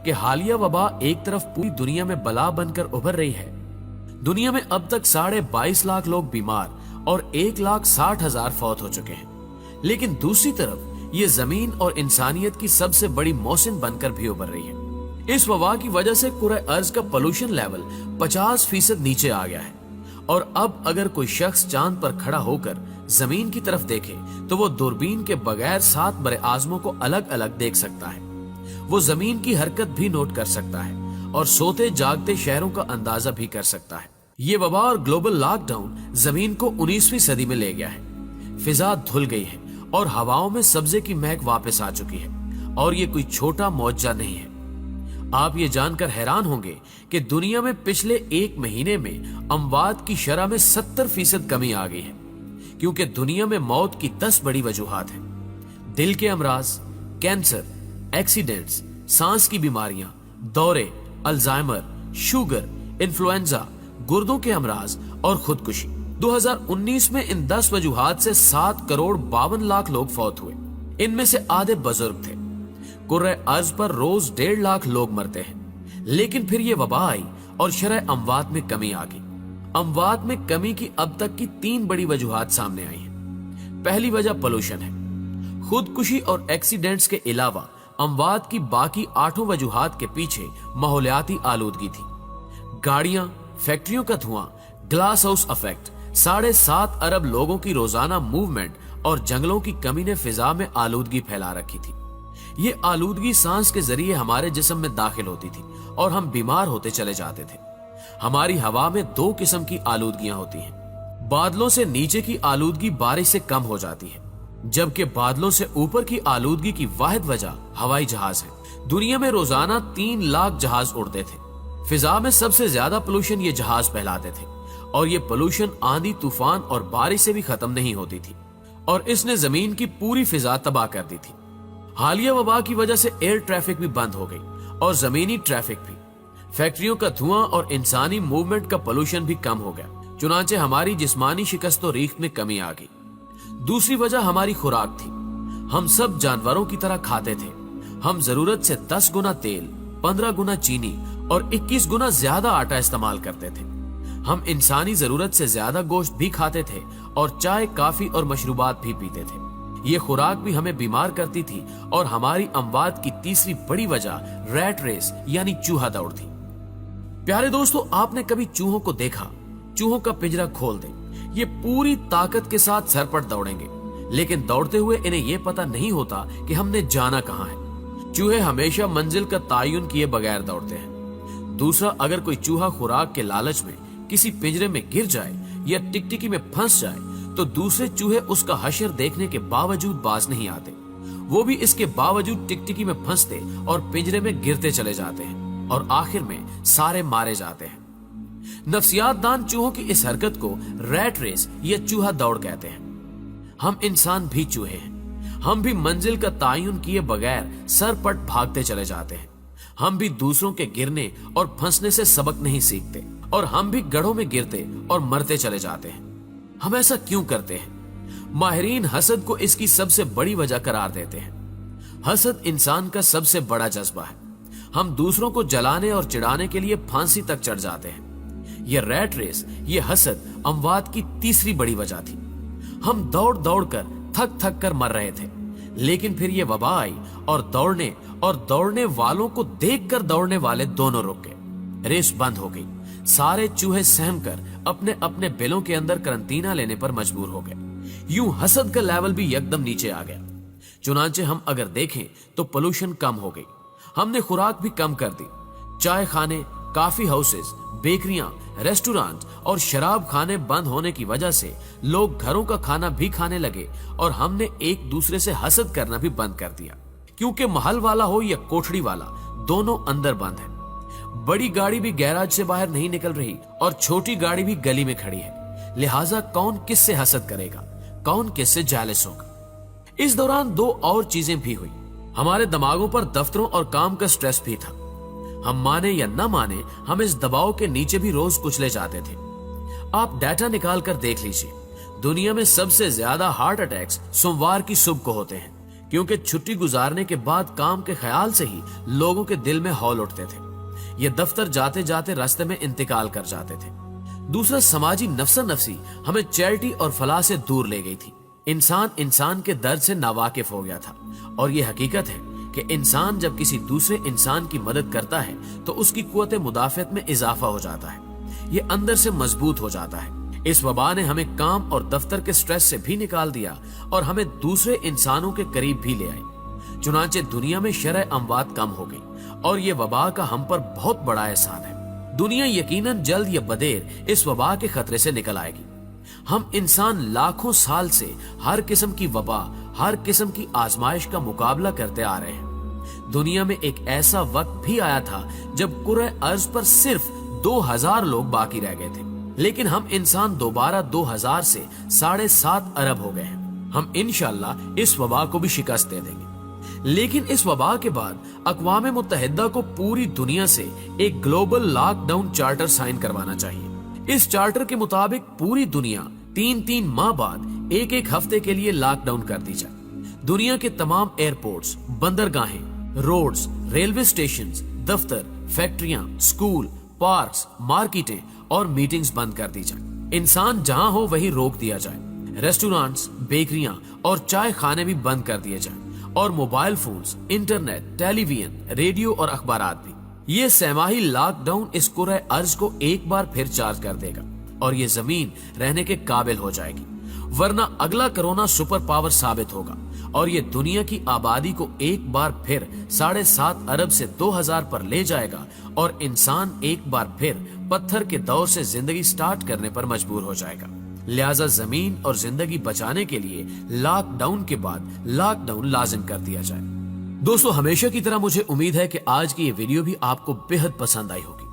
کہ حالیہ وبا ایک طرف پوری دنیا میں بلا بن کر ابھر رہی ہے. دنیا میں اب تک 22.5 لاکھ لوگ بیمار اور 1,60,000 فوت ہو چکے ہیں. لیکن دوسری طرف یہ زمین اور انسانیت کی سب سے بڑی موسم بن کر بھی ابھر رہی ہے. اس وبا کی وجہ سے کرۂ ارض کا پولوشن لیول 50% نیچے آ گیا ہے. اور اب اگر کوئی شخص چاند پر کھڑا ہو کر زمین کی طرف دیکھے تو وہ دوربین کے بغیر 7 بر اعظموں کو الگ الگ دیکھ سکتا ہے. وہ زمین کی حرکت بھی نوٹ کر سکتا ہے اور سوتے جاگتے شہروں کا اندازہ بھی کر سکتا ہے. یہ وبا اور گلوبل لاک ڈاؤن زمین کو 19ویں صدی میں لے گیا ہے. فضا دھل گئی ہے اور ہواؤں میں سبزے کی مہک واپس آ چکی ہے. اور یہ کوئی چھوٹا معجزہ نہیں ہے. آپ یہ جان کر حیران ہوں گے کہ دنیا میں پچھلے 1 مہینے میں اموات کی شرح میں 70% کمی آ گئی ہے. کیونکہ دنیا میں موت کی 10 بڑی وجوہات ہیں. دل کے امراض، کینسر، ایکسیڈنٹس، سانس کی بیماریاں، دورے، الزائمر، شوگر، انفلوئنزا، گردوں کے امراض اور خودکشی. 2019 میں ان 10 وجوہات سے 7,52,00,000 لوگ فوت ہوئے. ان میں سے آدھے بزرگ تھے. کرۂ ارض پر روز 1.5 لاکھ لوگ مرتے ہیں. لیکن پھر یہ وبا آئی اور شرح اموات میں کمی آ گئی. اموات میں کمی کی اب تک کی 3 بڑی وجوہات سامنے آئی ہیں. پہلی وجہ پولوشن ہے. خودکشی اور ایکسیڈنٹس کے علاوہ اموات کی باقی 8 وجوہات کے پیچھے ماحولیاتی آلودگی تھی. گاڑیاں، فیکٹریوں کا دھواں، گلاس ہاؤس افیکٹ، 7.5 ارب لوگوں کی روزانہ موومنٹ اور جنگلوں کی کمی نے فضا میں آلودگی پھیلا رکھی تھی. یہ آلودگی سانس کے ذریعے ہمارے جسم میں داخل ہوتی تھی اور ہم بیمار ہوتے چلے جاتے تھے. ہماری ہوا میں 2 قسم کی آلودگیاں ہوتی ہیں. بادلوں سے نیچے کی آلودگی بارش سے کم ہو جاتی ہے، جبکہ بادلوں سے اوپر کی آلودگی کی واحد وجہ ہوائی جہاز ہے. دنیا میں روزانہ 3 لاکھ جہاز اڑتے تھے. فضا میں سب سے زیادہ پولوشن یہ جہاز پھیلاتے تھے اور یہ پولوشن آندھی، طوفان اور بارش سے بھی ختم نہیں ہوتی تھی اور اس نے زمین کی پوری فضا تباہ کر دی تھی. حالیہ وبا کی وجہ سے ایئر ٹریفک بھی بند ہو گئی اور زمینی ٹریفک بھی. فیکٹریوں کا دھواں اور انسانی موومنٹ کا پولوشن بھی کم ہو گیا. چنانچہ ہماری جسمانی شکست و ریخت میں کمی آ گئی. دوسری وجہ ہماری خوراک تھی. ہم سب جانوروں کی طرح کھاتے تھے. ہم ضرورت سے 10 گنا تیل، 15 گنا چینی اور 21 گنا زیادہ آٹا استعمال کرتے تھے. ہم انسانی ضرورت سے زیادہ گوشت بھی کھاتے تھے اور چائے، کافی اور مشروبات بھی پیتے تھے. یہ خوراک بھی ہمیں بیمار کرتی تھی اور ہماری اموات کی تیسری بڑی وجہ ریٹ ریس یعنی چوہا دوڑ تھی. پیارے دوستو، آپ نے کبھی چوہوں کو دیکھا؟ چوہوں کا پنجرا کھول دیں، یہ پوری طاقت کے ساتھ سر پر دوڑیں گے، لیکن دوڑتے ہوئے انہیں یہ پتہ نہیں ہوتا کہ ہم نے جانا کہاں ہے. چوہے ہمیشہ منزل کا تعین کیے بغیر دوڑتے ہیں. دوسرا، اگر کوئی چوہا خوراک کے لالچ میں کسی پنجرے میں گر جائے یا ٹکٹکی میں پھنس جائے تو دوسرے چوہے اس کا حشر دیکھنے کے باوجود باز نہیں آتے. وہ بھی اس کے باوجود ٹکٹکی میں پھنستے اور پنجرے میں گرتے چلے جاتے ہیں اور آخر میں سارے مارے جاتے ہیں. نفسیات دان چوہوں کی اس حرکت کو ریٹ ریس یا چوہا دوڑ کہتے ہیں. ہم انسان بھی چوہے ہیں. ہم بھی منزل کا تعین کیے بغیر سر پٹ بھاگتے چلے جاتے ہیں. ہم بھی دوسروں کے گرنے اور پھنسنے سے سبق نہیں سیکھتے اور ہم بھی گڑھوں میں گرتے اور مرتے چلے جاتے ہیں. ہم ایسا کیوں کرتے ہیں؟ ماہرین حسد کو اس کی سب سے بڑی وجہ قرار دیتے ہیں. حسد انسان کا سب سے بڑا جذبہ ہے. ہم دوسروں کو جلانے اور چڑھانے کے لیے پھانسی تک چڑھ جاتے ہیں. یہ ریٹ ریس، یہ حسد اموات کی تیسری بڑی وجہ تھی. ہم دوڑ دوڑ کر تھک تھک کر مر رہے تھے، لیکن پھر یہ وبا آئی اور دوڑنے والوں کو دیکھ کر دوڑنے والے دونوں رک گئے. ریس بند ہو گئی. سارے چوہے سہم کر اپنے اپنے بلوں کے اندر کرنٹینہ لینے پر مجبور ہو گئے. یوں حسد کا لیول بھی یکدم نیچے آ گیا. چنانچہ ہم اگر دیکھیں تو پولوشن کم ہو گئی. ہم نے خوراک بھی کم کر دی. چائے خانے، کافی ہاؤسز، بیکریاں، ریسٹورانٹ اور شراب خانے بند ہونے کی وجہ سے لوگ گھروں کا کھانا بھی کھانے لگے اور ہم نے ایک دوسرے سے حسد کرنا بھی بند کر دیا. کیونکہ محل والا ہو یا کوٹھڑی والا، دونوں اندر بند ہیں. بڑی گاڑی بھی گیراج سے باہر نہیں نکل رہی اور چھوٹی گاڑی بھی گلی میں کھڑی ہے. لہٰذا کون کس سے حسد کرے گا؟ کون کس سے جالس ہوگا؟ اس دوران 2 اور چیزیں بھی ہوئی. ہمارے دماغوں پر دفتروں اور کام کا سٹریس بھی تھا. ہم مانے یا نہ مانے، ہم اس دباؤ کے نیچے بھی روز کچلے جاتے تھے. آپ ڈیٹا نکال کر دیکھ لیجیے. دنیا میں سب سے زیادہ ہارٹ اٹیکس سوموار کی صبح کو ہوتے ہیں، کیونکہ چھٹی گزارنے کے بعد کام کے خیال سے ہی لوگوں کے دل میں ہول اٹھتے تھے. یہ دفتر جاتے جاتے راستے میں انتقال کر جاتے تھے. دوسرا سماجی نفسا نفسی ہمیں چیریٹی اور فلاح سے دور لے گئی تھی. انسان کے درد سے ناواقف ہو گیا تھا. اور یہ حقیقت ہے کہ انسان جب کسی دوسرے انسان کی مدد کرتا ہے تو اس کی قوت مدافعت میں اضافہ ہو جاتا ہے. یہ اندر سے مضبوط ہو جاتا ہے. اس وبا نے ہمیں کام اور دفتر کے سٹریس سے بھی نکال دیا اور ہمیں دوسرے انسانوں کے قریب بھی لے آئی. چنانچہ دنیا میں شرح اموات کم ہو گئی اور یہ وبا کا ہم پر بہت بڑا احسان ہے. دنیا یقیناً جلد یا بدیر اس وبا کے خطرے سے نکل آئے گی. ہم انسان لاکھوں سال سے ہر قسم کی وبا، ہر قسم کی آزمائش کا مقابلہ کرتے آ رہے ہیں. دنیا میں ایک ایسا وقت بھی آیا تھا جب کرۂ ارض پر صرف 2000 لوگ باقی رہ گئے تھے، لیکن ہم انسان دوبارہ 2000 سے 7.5 ارب ہو گئے ہیں. ہم انشاءاللہ اس وبا کو بھی شکست دے دیں گے. لیکن اس وبا کے بعد اقوام متحدہ کو پوری دنیا سے ایک global lockdown charter sign کروانا چاہیے. اس چارٹر کے مطابق پوری دنیا 3 ماہ بعد ایک ہفتے کے لیے لاک ڈاؤن کر دی جائے. دنیا کے تمام ایئرپورٹس، بندرگاہیں، روڈز، ریلوے اسٹیشنز، دفتر، فیکٹریاں، سکول، پارکس، مارکیٹیں اور میٹنگز بند کر دی جائیں. انسان جہاں ہو وہیں روک دیا جائے. ریسٹورانٹس، بیکریاں اور چائے خانے بھی بند کر دیے جائیں اور موبائل فونز، انٹرنیٹ، ٹیلی ویژن، ریڈیو اور اخبارات بھی. یہ سہ-ماہی لاک ڈاؤن اس کرۂ ارض کو ایک بار پھر چارج کر دے گا اور یہ زمین رہنے کے قابل ہو جائے گی. ورنہ اگلا کرونا سپر پاور ثابت ہوگا اور یہ دنیا کی آبادی کو ایک بار پھر 7.5 ارب سے 2000 پر لے جائے گا اور انسان ایک بار پھر پتھر کے دور سے زندگی سٹارٹ کرنے پر مجبور ہو جائے گا. لہٰذا زمین اور زندگی بچانے کے لیے لاک ڈاؤن کے بعد لاک ڈاؤن لازم کر دیا جائے. دوستو، ہمیشہ کی طرح مجھے امید ہے کہ آج کی یہ ویڈیو بھی آپ کو بہت پسند آئی ہوگی.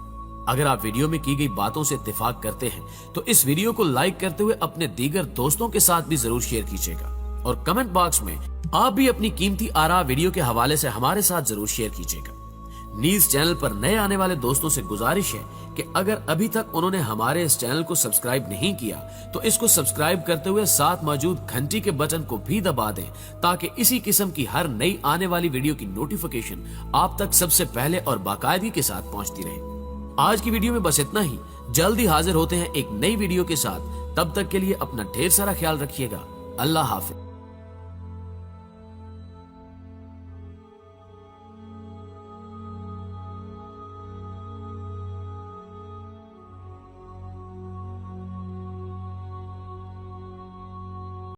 اگر آپ ویڈیو میں کی گئی باتوں سے اتفاق کرتے ہیں تو اس ویڈیو کو لائک کرتے ہوئے اپنے دیگر دوستوں کے ساتھ بھی ضرور شیئر کیجیے گا اور کمنٹ باکس میں آپ بھی اپنی قیمتی آراء ویڈیو کے حوالے سے ہمارے ساتھ ضرور شیئر کیجیے گا. نیز چینل پر نئے آنے والے دوستوں سے گزارش ہے کہ اگر ابھی تک انہوں نے ہمارے اس چینل کو سبسکرائب نہیں کیا تو اس کو سبسکرائب کرتے ہوئے ساتھ موجود گھنٹی کے بٹن کو بھی دبا دیں تاکہ اسی قسم کی ہر نئی آنے والی ویڈیو کی نوٹیفیکیشن آپ تک سب سے پہلے اور باقاعدگی کے ساتھ پہنچتی رہے. آج کی ویڈیو میں بس اتنا ہی. جلد ہی حاضر ہوتے ہیں ایک نئی ویڈیو کے ساتھ. تب تک کے لیے اپنا ڈھیر سارا خیال رکھیے گا. اللہ حافظ.